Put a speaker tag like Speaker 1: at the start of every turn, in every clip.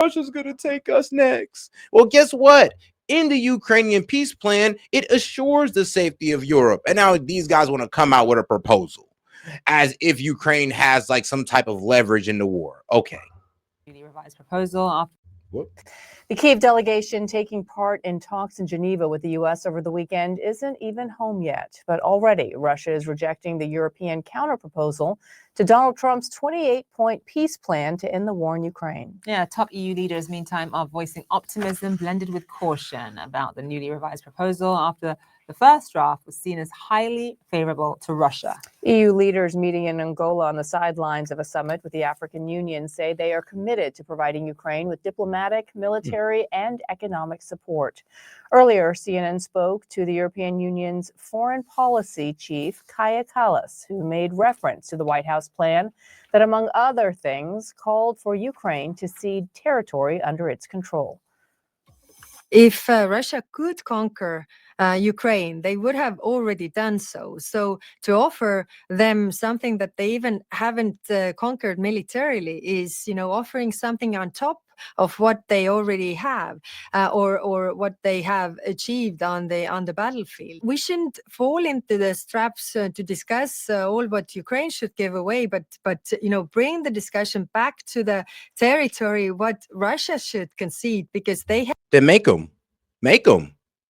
Speaker 1: Russia's gonna take us next. Well, guess what? In the Ukrainian peace plan, it assures the safety of Europe. And now these guys want to come out with a proposal as if Ukraine has like some type of leverage in the war. Okay.
Speaker 2: Revised proposal.
Speaker 1: Whoop.
Speaker 3: The Kyiv delegation taking part in talks in Geneva with the U.S. over the weekend isn't even home yet. But already, Russia is rejecting the European counterproposal to Donald Trump's 28-point peace plan to end the war in Ukraine.
Speaker 2: Yeah, top EU leaders, meantime, are voicing optimism blended with caution about the newly revised proposal after the first draft was seen as highly favorable to Russia.
Speaker 3: EU leaders meeting in Angola on the sidelines of a summit with the African Union say they are committed to providing Ukraine with diplomatic, military, and economic support. Earlier, CNN spoke to the European Union's foreign policy chief, Kaja Kallas, who made reference to the White House plan that, among other things, called for Ukraine to cede territory under its control.
Speaker 4: If Russia could conquer Ukraine, they would have already done so. So to offer them something that they even haven't conquered militarily is, offering something on top of what they already have, or what they have achieved on the battlefield. We shouldn't fall into the traps to discuss all what Ukraine should give away, but bring the discussion back to the territory what Russia should concede, because they have.
Speaker 1: Then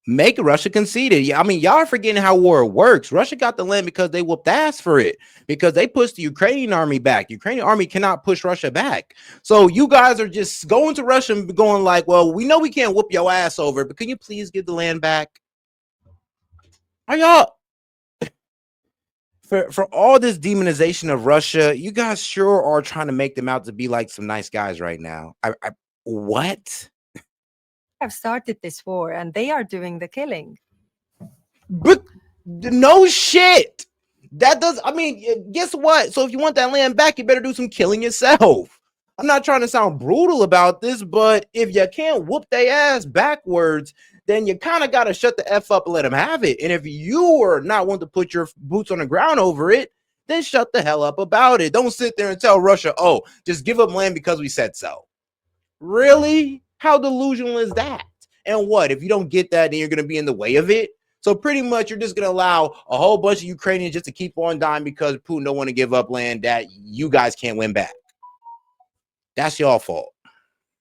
Speaker 1: make Russia conceded. I mean, y'all are forgetting how war works. Russia got the land because they whooped ass for it, because they pushed the Ukrainian army back. The Ukrainian army cannot push Russia back. So you guys are just going to Russia and going like, well, we know we can't whoop your ass over, but can you please give the land back? Are y'all for all this demonization of Russia, you guys sure are trying to make them out to be like some nice guys right now. What?
Speaker 4: Have started this war and they are doing the killing.
Speaker 1: But no shit. Guess what? So if you want that land back, you better do some killing yourself. I'm not trying to sound brutal about this, but if you can't whoop their ass backwards, then you kind of got to shut the F up and let them have it. And if you are not want to put your boots on the ground over it, then shut the hell up about it. Don't sit there and tell Russia, oh, just give up land because we said so. Really? How delusional is that? And what, if you don't get that, then you're going to be in the way of it? So pretty much you're just going to allow a whole bunch of Ukrainians just to keep on dying because Putin don't want to give up land that you guys can't win back. That's your fault.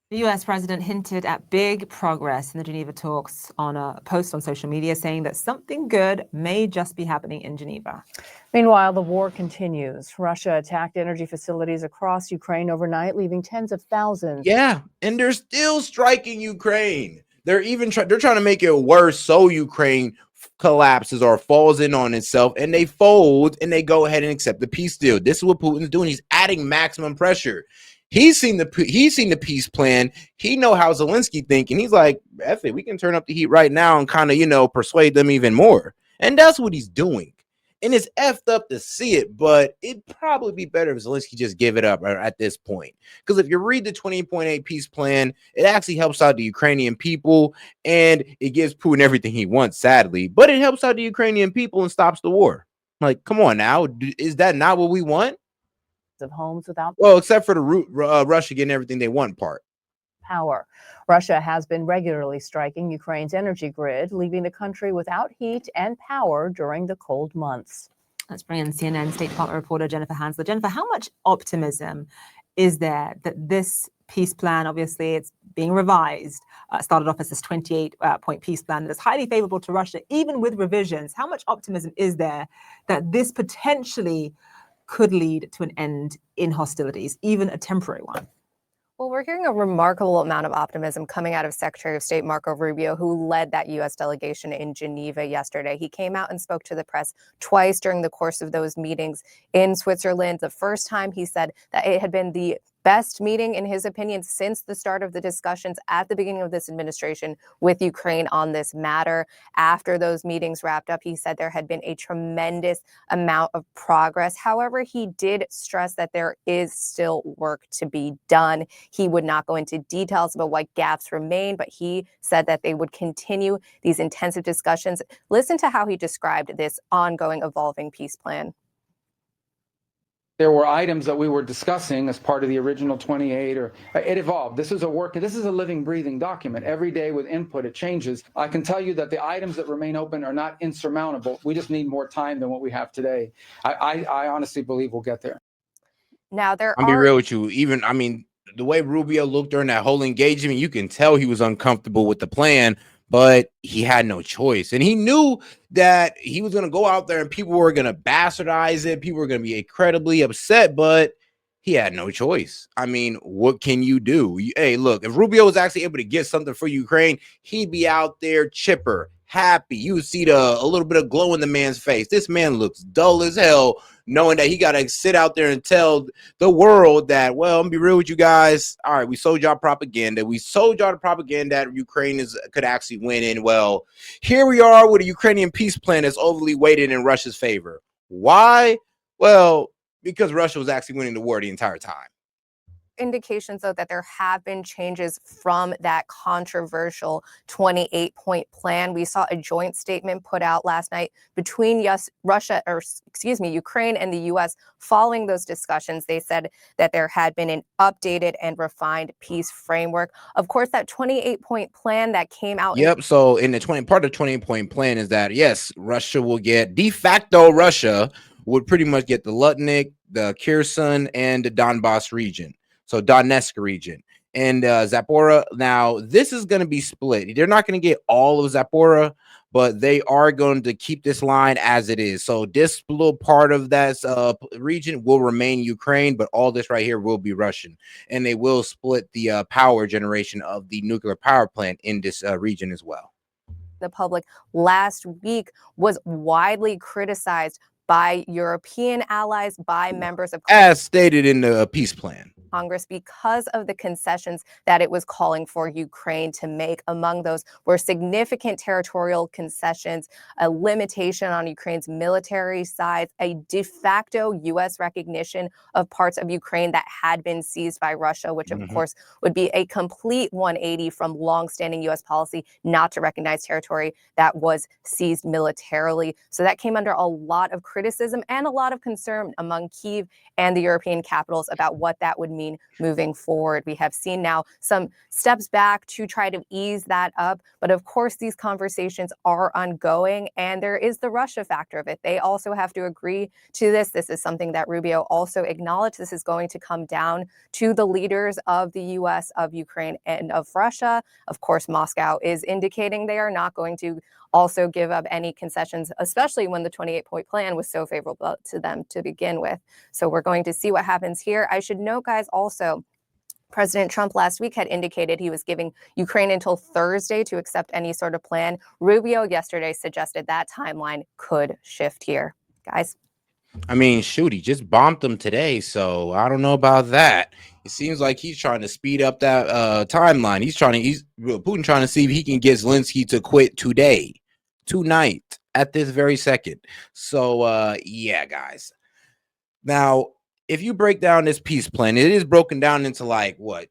Speaker 2: The U.S. president hinted at big progress in the Geneva talks on a post on social media saying that something good may just be happening in Geneva.
Speaker 3: Meanwhile, the war continues. Russia attacked energy facilities across Ukraine overnight, leaving tens of thousands.
Speaker 1: Yeah, and they're still striking Ukraine. They're trying to make it worse so Ukraine collapses or falls in on itself, and they fold and they go ahead and accept the peace deal. This is what Putin's doing. He's adding maximum pressure. He's seen the peace plan. He know how Zelensky thinking. He's like, F it, we can turn up the heat right now and kind of, persuade them even more. And that's what he's doing. And it's effed up to see it, but it'd probably be better if Zelensky just give it up at this point. Because if you read the 20.8 peace plan, it actually helps out the Ukrainian people, and it gives Putin everything he wants, sadly. But it helps out the Ukrainian people and stops the war. Like, come on now. Is that not what we want?
Speaker 3: Of homes without,
Speaker 1: well, except for the Russia getting everything they want part.
Speaker 3: Power. Russia has been regularly striking Ukraine's energy grid, leaving the country without heat and power during the cold months.
Speaker 2: Let's bring in CNN State Department reporter Jennifer Hansler. Jennifer, how much optimism is there that this peace plan, obviously it's being revised, started off as this 28-point peace plan that is highly favorable to Russia, even with revisions? How much optimism is there that this potentially could lead to an end in hostilities, even a temporary one?
Speaker 5: Well, we're hearing a remarkable amount of optimism coming out of Secretary of State Marco Rubio, who led that U.S. delegation in Geneva yesterday. He came out and spoke to the press twice during the course of those meetings in Switzerland. The first time he said that it had been the best meeting, in his opinion, since the start of the discussions at the beginning of this administration with Ukraine on this matter. After those meetings wrapped up, he said there had been a tremendous amount of progress. However, he did stress that there is still work to be done. He would not go into details about what gaps remain, but he said that they would continue these intensive discussions. Listen to how he described this ongoing, evolving peace plan.
Speaker 6: there were items that we were discussing as part of the original 28, or it evolved. This is a living, breathing document. Every day with input, it changes. I can tell you that the items that remain open are not insurmountable. We just need more time than what we have today. I honestly believe we'll get there.
Speaker 5: Now, there
Speaker 1: I'll be
Speaker 5: are
Speaker 1: real with you. Even, I mean, the way Rubio looked during that whole engagement, you can tell he was uncomfortable with the plan, but he had no choice. And he knew that he was going to go out there and people were going to bastardize it. People were going to be incredibly upset, but he had no choice. I mean, what can you do? Hey, look, if Rubio was actually able to get something for Ukraine, he'd be out there chipper, happy. You would see a little bit of glow in the man's face. This man looks dull as hell, knowing that he got to sit out there and tell the world that, well, I'm gonna be real with you guys. All right, we sold y'all propaganda. We sold y'all the propaganda that Ukraine could actually win. And well, here we are with a Ukrainian peace plan that's overly weighted in Russia's favor. Why? Well, because Russia was actually winning the war the entire time.
Speaker 5: indications, though, that there have been changes from that controversial 28-point plan. We saw a joint statement put out last night between Ukraine and the U.S. Following those discussions, they said that there had been an updated and refined peace framework. Of course, that 28-point plan that came out.
Speaker 1: Yep. So in the part of the 28-point plan is that, yes, Russia will get de facto Russia would pretty much get the Lutnik, the Kherson, and the Donbass region. So Donetsk region and Zaporozhye. Now, this is going to be split. They're not going to get all of Zaporozhye, but they are going to keep this line as it is. So this little part of that region will remain Ukraine, but all this right here will be Russian. And they will split the power generation of the nuclear power plant in this region as well.
Speaker 5: The public last week was widely criticized by European allies, by members of
Speaker 1: as stated in the peace plan.
Speaker 5: Congress, because of the concessions that it was calling for Ukraine to make. Among those were significant territorial concessions, a limitation on Ukraine's military size, a de facto U.S. recognition of parts of Ukraine that had been seized by Russia, which of course would be a complete 180 from longstanding U.S. policy not to recognize territory that was seized militarily. So that came under a lot of criticism and a lot of concern among Kyiv and the European capitals about what that would mean moving forward. We have seen now some steps back to try to ease that up. But of course, these conversations are ongoing, and there is the Russia factor of it. They also have to agree to this. This is something that Rubio also acknowledged. This is going to come down to the leaders of the U.S., of Ukraine, and of Russia. Of course, Moscow is indicating they are not going to also give up any concessions, especially when the 28-point plan was so favorable to them to begin with. So we're going to see what happens here. I should note, guys, also, President Trump last week had indicated he was giving Ukraine until Thursday to accept any sort of plan. Rubio yesterday suggested that timeline could shift here. Guys?
Speaker 1: I mean, shoot, he just bombed them today, so I don't know about that. It seems like he's trying to speed up that timeline. He's Putin trying to see if he can get Zelensky to quit tonight, at this very second. So, yeah, guys. Now, if you break down this peace plan, it is broken down into like 4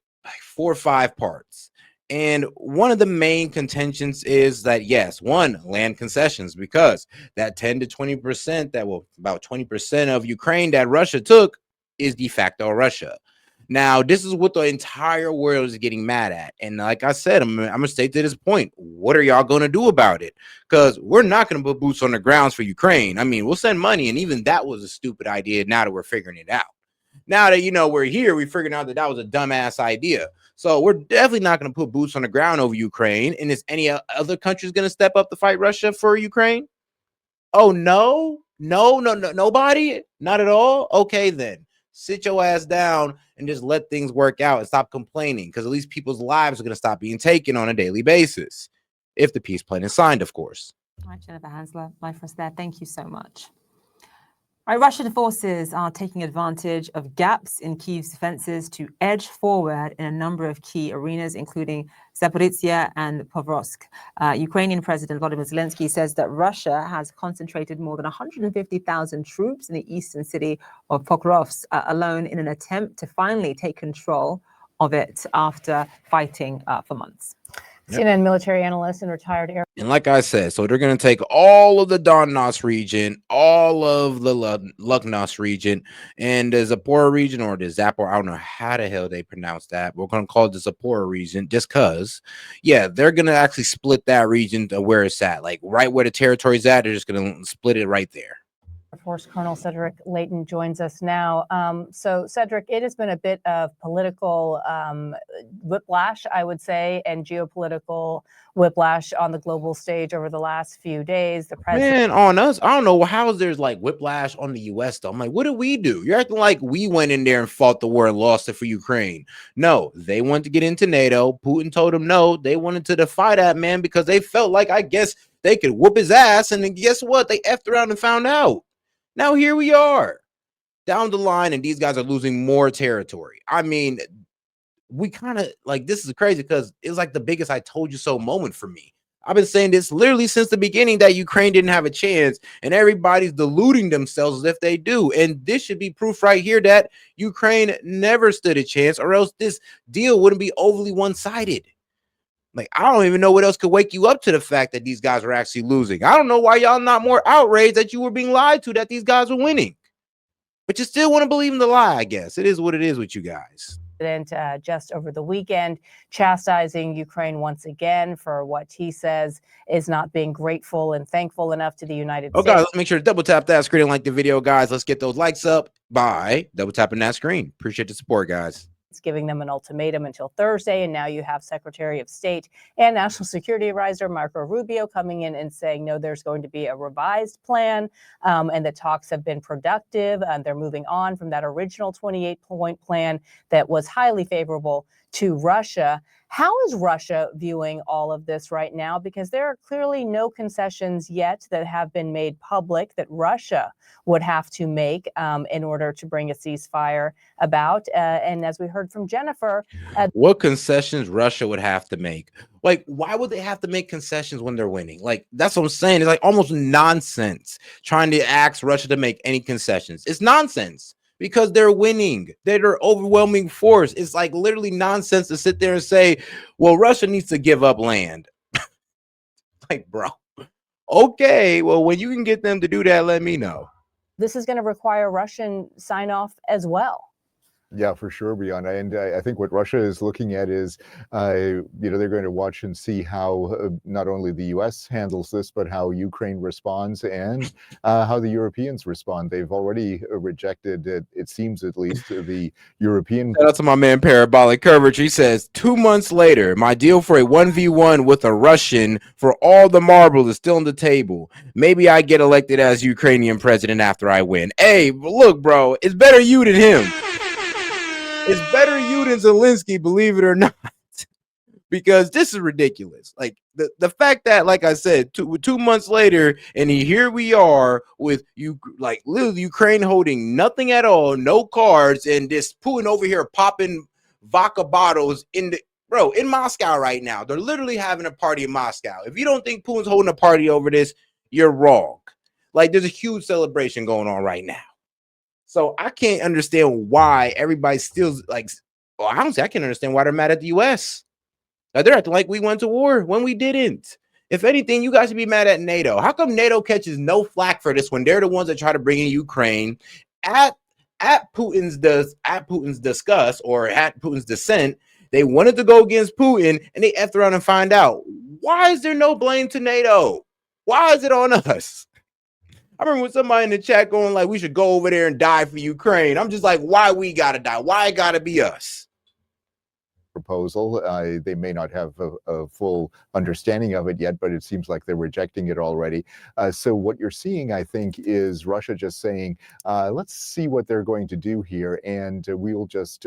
Speaker 1: or 5 parts. And one of the main contentions is that, yes, one, land concessions, because that 10 to 20% about 20% of Ukraine that Russia took is de facto Russia. Now, this is what the entire world is getting mad at. And like I said, I'm going to stay to this point. What are y'all going to do about it? Because we're not going to put boots on the grounds for Ukraine. I mean, we'll send money. And even that was a stupid idea now that we're figuring it out. Now that, we're here, we figured out that was a dumbass idea. So we're definitely not going to put boots on the ground over Ukraine. And is any other countries going to step up to fight Russia for Ukraine? Oh, no, nobody? Not at all? Okay, then. Sit your ass down and just let things work out and stop complaining, because at least people's lives are going to stop being taken on a daily basis. If the peace plan is signed, of course.
Speaker 2: All right, Jennifer Hansler, live for us there. Thank you so much. All right, Russian forces are taking advantage of gaps in Kyiv's defenses to edge forward in a number of key arenas, including Zaporizhzhia and Pokrovsk. Ukrainian President Volodymyr Zelensky says that Russia has concentrated more than 150,000 troops in the eastern city of Pokrovsk alone in an attempt to finally take control of it after fighting for months.
Speaker 3: CNN military analyst and retired Air
Speaker 1: And like I said, so they're going to take all of the Donbass region, all of the Lugansk region, and the Zaporozhye region, or the Zapor, I don't know how the hell they pronounce that. We're going to call it the Zaporozhye region just because, yeah, they're going to actually split that region to where it's at. Like right where the territory's at, they're just going to split it right there.
Speaker 3: Force Colonel Cedric Layton joins us now. So, Cedric, it has been a bit of political whiplash, I would say, and geopolitical whiplash on the global stage over the last few days. The president,
Speaker 1: Man, on us, I don't know how there's like whiplash on the U.S. though. I'm like, what did we do? You're acting like we went in there and fought the war and lost it for Ukraine. No, they wanted to get into NATO. Putin told them no. They wanted to defy that, man, because they felt like, I guess, they could whoop his ass. And then guess what? They effed around and found out. Now here we are down the line, and these guys are losing more territory. I mean, we kind of like, this is crazy because it's like the biggest I told you so moment for me. I've been saying this literally since the beginning that Ukraine didn't have a chance, and everybody's deluding themselves as if they do. And this should be proof right here that Ukraine never stood a chance, or else this deal wouldn't be overly one-sided. Like, I don't even know what else could wake you up to the fact that these guys are actually losing. I don't know why y'all not more outraged that you were being lied to, that these guys were winning. But you still want to believe in the lie, I guess. It is what it is with you guys.
Speaker 3: just over the weekend, chastising Ukraine once again for what he says is not being grateful and thankful enough to the United States.
Speaker 1: Guys, let's make sure to double tap that screen and like the video, guys. Let's get those likes up by double tapping that screen. Appreciate the support, guys.
Speaker 3: It's giving them an ultimatum until Thursday, and now you have Secretary of State and National Security Advisor Marco Rubio coming in and saying, no, there's going to be a revised plan, and the talks have been productive, and they're moving on from that original 28-point plan that was highly favorable to Russia. How is Russia viewing all of this right now? Because there are clearly no concessions yet that have been made public that Russia would have to make in order to bring a ceasefire about. And as we heard from Jennifer,
Speaker 1: what concessions Russia would have to make? Like, why would they have to make concessions when they're winning? Like, that's what I'm saying. It's like almost nonsense trying to ask Russia to make any concessions. It's nonsense. Because they're winning. They're overwhelming force. It's like literally nonsense to sit there and say, well, Russia needs to give up land. Like, bro, okay, well, when you can get them to do that, let me know.
Speaker 3: This is going to require Russian sign off as well.
Speaker 7: Yeah, for sure, Brianna. And I think what Russia is looking at is, they're going to watch and see how not only the U.S. handles this, but how Ukraine responds and how the Europeans respond. They've already rejected, it seems at least, the European.
Speaker 1: Shout out to my man Parabolic Curvature. He says, 2 months later, my deal for a 1v1 with a Russian for all the marbles is still on the table. Maybe I get elected as Ukrainian president after I win. Hey, look, bro, it's better you than him. It's better you than Zelensky, believe it or not, because this is ridiculous. Like the fact that, like I said, 2 months later, and here we are with you, like literally Ukraine holding nothing at all, no cards, and this Putin over here popping vodka bottles in Moscow right now. They're literally having a party in Moscow. If you don't think Putin's holding a party over this, you're wrong. Like, there's a huge celebration going on right now. So I can't understand why everybody's still like, well, honestly, I can't understand why they're mad at the U.S. Like, they're acting like we went to war when we didn't. If anything, you guys should be mad at NATO. How come NATO catches no flack for this when they're the ones that try to bring in Ukraine at Putin's disgust or at Putin's dissent? They wanted to go against Putin and they effed around and find out. Why is there no blame to NATO? Why is it on us? I remember when somebody in the chat going like, we should go over there and die for Ukraine. I'm just like, why we gotta die? Why it gotta be us?
Speaker 7: Proposal. They may not have a full understanding of it yet, but it seems like they're rejecting it already. So what you're seeing, I think, is Russia just saying, let's see what they're going to do here, and we will just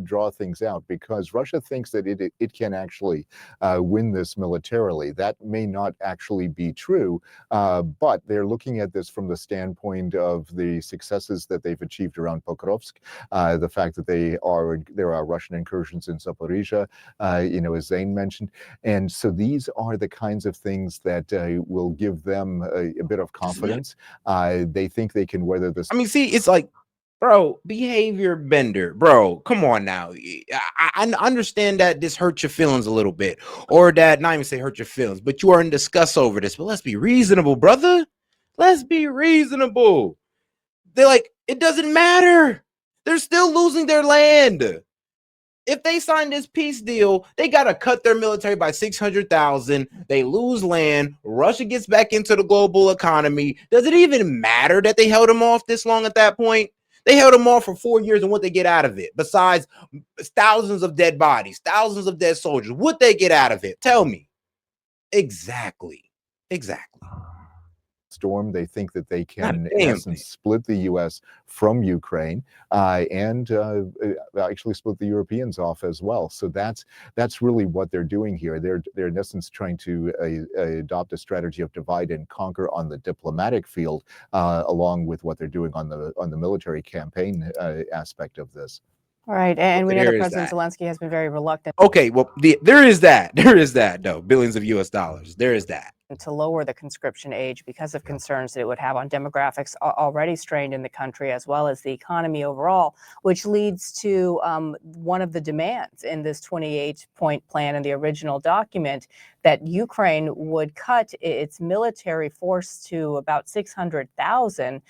Speaker 7: draw things out, because Russia thinks that it can actually win this militarily. That may not actually be true, but they're looking at this from the standpoint of the successes that they've achieved around Pokrovsk, the fact that there are Russian incursions in Zaporizhzhia, as Zane mentioned. And so these are the kinds of things that will give them a bit of confidence. They think they can weather this.
Speaker 1: I mean, see, it's like Bro, behavior bender, bro. Come on now. I understand that this hurt your feelings a little bit, or that not even say hurt your feelings, but you are in disgust over this. But let's be reasonable, brother. Let's be reasonable. They're like, it doesn't matter. They're still losing their land. If they sign this peace deal, they got to cut their military by 600,000. They lose land. Russia gets back into the global economy. Does it even matter that they held them off this long at that point? They held them off for 4 years, and what they get out of it, besides thousands of dead bodies, thousands of dead soldiers, what they get out of it? Tell me. Exactly.
Speaker 7: Storm. They think that they can,
Speaker 1: God
Speaker 7: in
Speaker 1: damn
Speaker 7: essence, split the U.S. from Ukraine and actually split the Europeans off as well. So that's really what they're doing here. They're in essence trying to adopt a strategy of divide and conquer on the diplomatic field, along with what they're doing on the military campaign aspect of this.
Speaker 3: All right, and we know
Speaker 1: There
Speaker 3: that
Speaker 1: is
Speaker 3: President
Speaker 1: that.
Speaker 3: Zelensky has been very reluctant
Speaker 1: Okay, well, there is that. There is that, though. Billions of US dollars. There is that.
Speaker 3: to lower the conscription age because of concerns that it would have on demographics already strained in the country, as well as the economy overall, which leads to one of the demands in this 28-point plan in the original document, that Ukraine would cut its military force to about 600,000.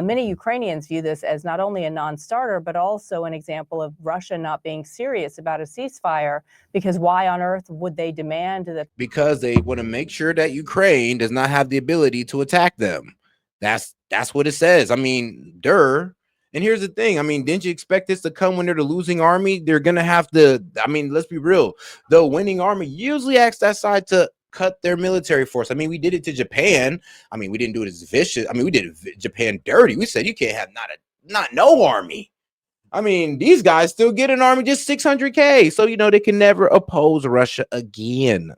Speaker 3: Many Ukrainians view this as not only a non-starter, but also an example of Russia not being serious about a ceasefire, because why on earth would they demand that?
Speaker 1: Because they want to make sure that Ukraine does not have the ability to attack them. That's what it says. I mean, And here's the thing. I mean, didn't you expect this to come when they're the losing army? They're gonna have to. I mean, let's be real. The winning army usually asks that side to cut their military force. I mean, we did it to Japan. I mean, we didn't do it as vicious. I mean, we did Japan dirty. We said you can't have not no army. I mean, these guys still get an army just 600K. So, they can never oppose Russia again.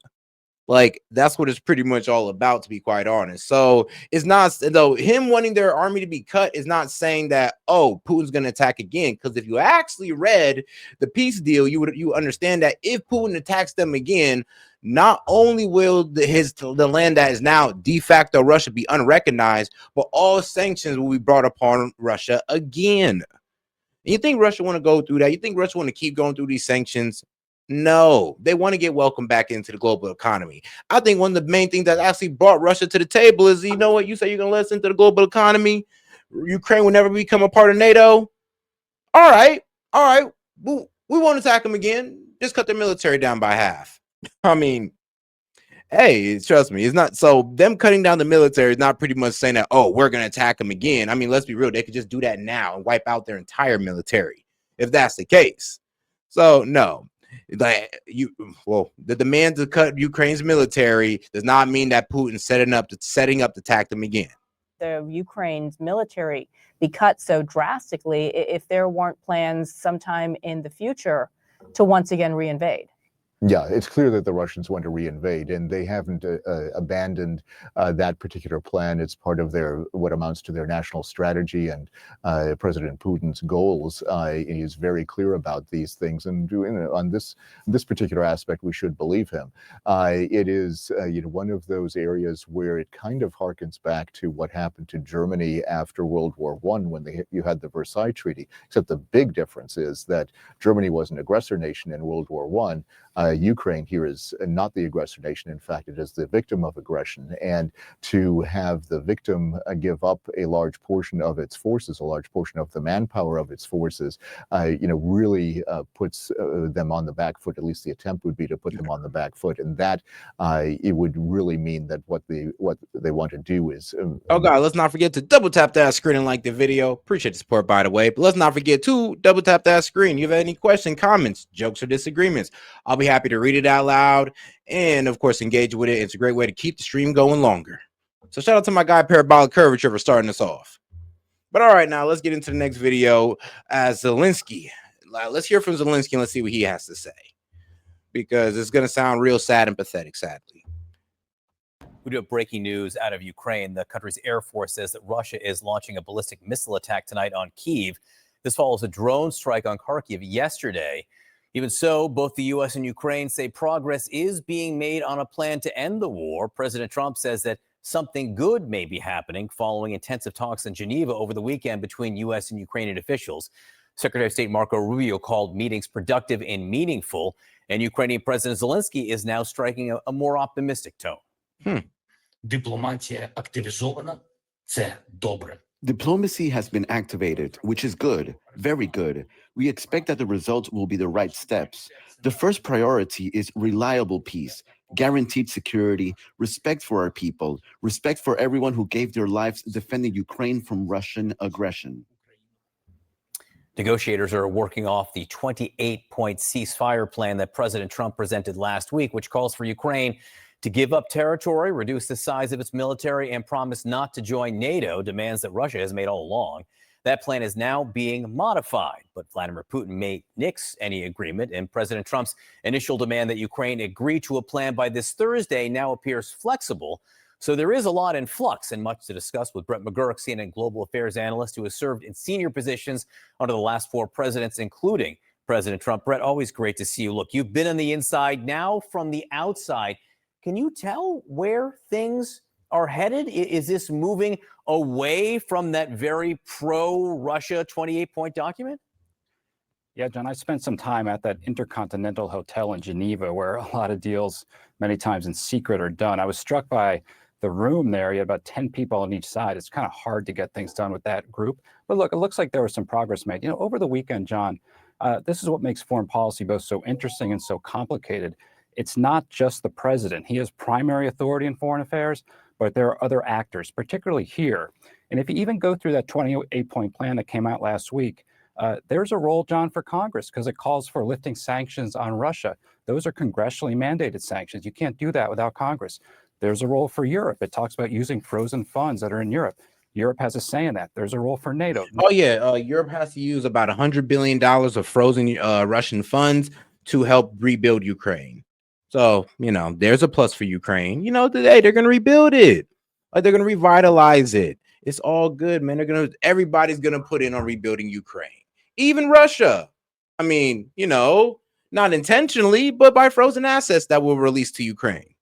Speaker 1: Like, that's what it's pretty much all about, to be quite honest. So it's not, though, him wanting their army to be cut is not saying that, oh, Putin's going to attack again. Because if you actually read the peace deal, you understand that if Putin attacks them again, not only will the land that is now de facto Russia be unrecognized, but all sanctions will be brought upon Russia again. You think Russia want to go through that? You think Russia want to keep going through these sanctions? No, they want to get welcomed back into the global economy. I think one of the main things that actually brought Russia to the table is, you know what, you say you're going to let us into the global economy. Ukraine will never become a part of NATO. All right. We won't attack them again. Just cut their military down by half. I mean, hey, trust me, it's not. So them cutting down the military is not pretty much saying that, oh, we're going to attack them again. I mean, let's be real. They could just do that now and wipe out their entire military if that's the case. So no, the demand to cut Ukraine's military does not mean that Putin's setting up to attack them again.
Speaker 3: The Ukraine's military be cut so drastically if there weren't plans sometime in the future to once again reinvade.
Speaker 7: Yeah, it's clear that the Russians want to reinvade, and they haven't abandoned that particular plan. It's part of what amounts to their national strategy, and President Putin's goals. He's very clear about these things, and on this particular aspect, we should believe him. It is one of those areas where it kind of harkens back to what happened to Germany after World War I, when you had the Versailles Treaty. Except the big difference is that Germany was an aggressor nation in World War I. Ukraine here is not the aggressor nation. In fact, it is the victim of aggression. And to have the victim give up a large portion of its forces, a large portion of the manpower of its forces, really puts them on the back foot. At least the attempt would be to put them on the back foot. And that it would really mean that what they want to do is.
Speaker 1: Oh God, let's not forget to double tap that screen and like the video. Appreciate the support, by the way. But let's not forget to double tap that screen. You have any questions, comments, jokes, or disagreements? I'll be happy to read it out loud and, of course, engage with it. It's a great way to keep the stream going longer. So shout out to my guy Parabolic Curvature for starting us off. But all right, now let's get into the next video as Zelensky. Let's hear from Zelensky and let's see what he has to say, because it's going to sound real sad and pathetic, sadly.
Speaker 8: We do have breaking news out of Ukraine. The country's Air Force says that Russia is launching a ballistic missile attack tonight on Kyiv. This follows a drone strike on Kharkiv yesterday. Even so, both the U.S. and Ukraine say progress is being made on a plan to end the war. President Trump says that something good may be happening following intensive talks in Geneva over the weekend between U.S. and Ukrainian officials. Secretary of State Marco Rubio called meetings productive and meaningful, and Ukrainian President Zelensky is now striking a more optimistic tone.
Speaker 9: Дипломатія активізована. Це добре.
Speaker 10: Diplomacy has been activated, which is good, very good. We expect that the results will be the right steps. The first priority is reliable peace, guaranteed security, respect for our people, respect for everyone who gave their lives defending Ukraine from Russian aggression.
Speaker 8: Negotiators are working off the 28-point ceasefire plan that President Trump presented last week, which calls for Ukraine to give up territory, reduce the size of its military, and promise not to join NATO, demands that Russia has made all along. That plan is now being modified, but Vladimir Putin may nix any agreement, and President Trump's initial demand that Ukraine agree to a plan by this Thursday now appears flexible. So there is a lot in flux and much to discuss with Brett McGurk, CNN global affairs analyst who has served in senior positions under the last 4 presidents, including President Trump. Brett, always great to see you. Look, you've been on the inside, now from the outside. Can you tell where things are headed? Is this moving away from that very pro-Russia 28-point document?
Speaker 11: Yeah, John, I spent some time at that Intercontinental Hotel in Geneva where a lot of deals, many times in secret, are done. I was struck by the room there. You had about 10 people on each side. It's kind of hard to get things done with that group. But look, it looks like there was some progress made. You know, over the weekend, John, this is what makes foreign policy both so interesting and so complicated. It's not just the president. He has primary authority in foreign affairs, but there are other actors, particularly here. And if you even go through that 28-point plan that came out last week, there's a role, John, for Congress because it calls for lifting sanctions on Russia. Those are congressionally mandated sanctions. You can't do that without Congress. There's a role for Europe. It talks about using frozen funds that are in Europe. Europe has a say in that. There's a role for NATO.
Speaker 1: Oh, yeah. Europe has to use about $100 billion of frozen Russian funds to help rebuild Ukraine. So, you know, there's a plus for Ukraine. You know, today they're going to rebuild it. Like they're going to revitalize it. It's all good, man. Everybody's going to put in on rebuilding Ukraine. Even Russia. I mean, you know, not intentionally, but by frozen assets that will release to Ukraine.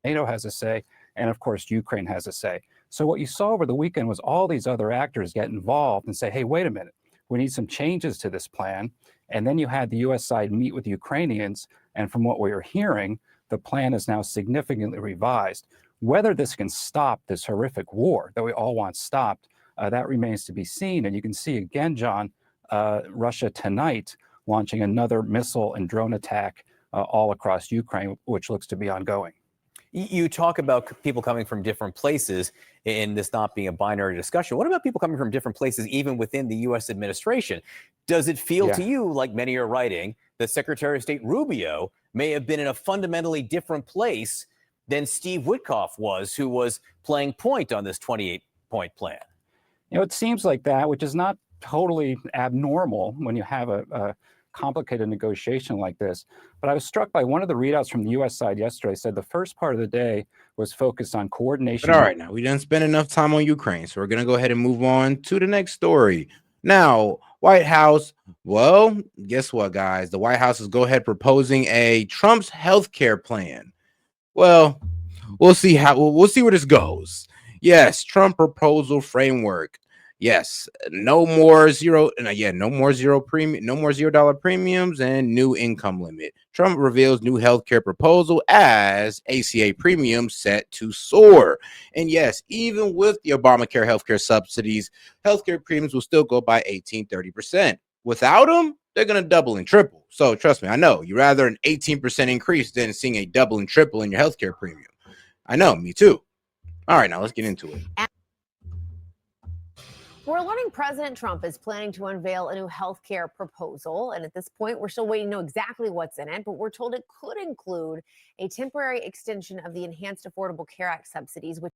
Speaker 11: NATO has a say, and of course, Ukraine has a say. So what you saw over the weekend was all these other actors get involved and say, hey, wait a minute, we need some changes to this plan. And then you had the U.S. side meet with the Ukrainians, and from what we are hearing, the plan is now significantly revised. Whether this can stop this horrific war that we all want stopped, that remains to be seen. And you can see again, John, Russia tonight launching another missile and drone attack all across Ukraine, which looks to be ongoing.
Speaker 8: You talk about people coming from different places in this not being a binary discussion. What about people coming from different places, even within the U.S. administration? Does it feel to you, like many are writing, that Secretary of State Rubio may have been in a fundamentally different place than Steve Witkoff was, who was playing point on this 28-point plan?
Speaker 11: You know, it seems like that, which is not totally abnormal when you have a complicated negotiation like this. But I was struck by one of the readouts from the U.S. side yesterday said the first part of the day was focused on coordination.
Speaker 1: But all right, now we didn't spend enough time on Ukraine, so we're going to go ahead and move on to the next story. Now, White House, well, guess what, guys? The White House is go ahead proposing a Trump's healthcare plan. Well, we'll see where this goes. Yes, Trump proposal framework. Yes, no more $0 premiums and new income limit. Trump reveals new healthcare proposal as ACA premiums set to soar. And yes, even with the Obamacare healthcare subsidies, healthcare premiums will still go by 18-30%. Without them, they're going to double and triple. So trust me, I know you'd rather an 18% increase than seeing a double and triple in your healthcare premium. I know, me too. All right, now let's get into it.
Speaker 12: We're learning President Trump is planning to unveil a new health care proposal. And at this point, we're still waiting to know exactly what's in it. But we're told it could include a temporary extension of the Enhanced Affordable Care Act subsidies, which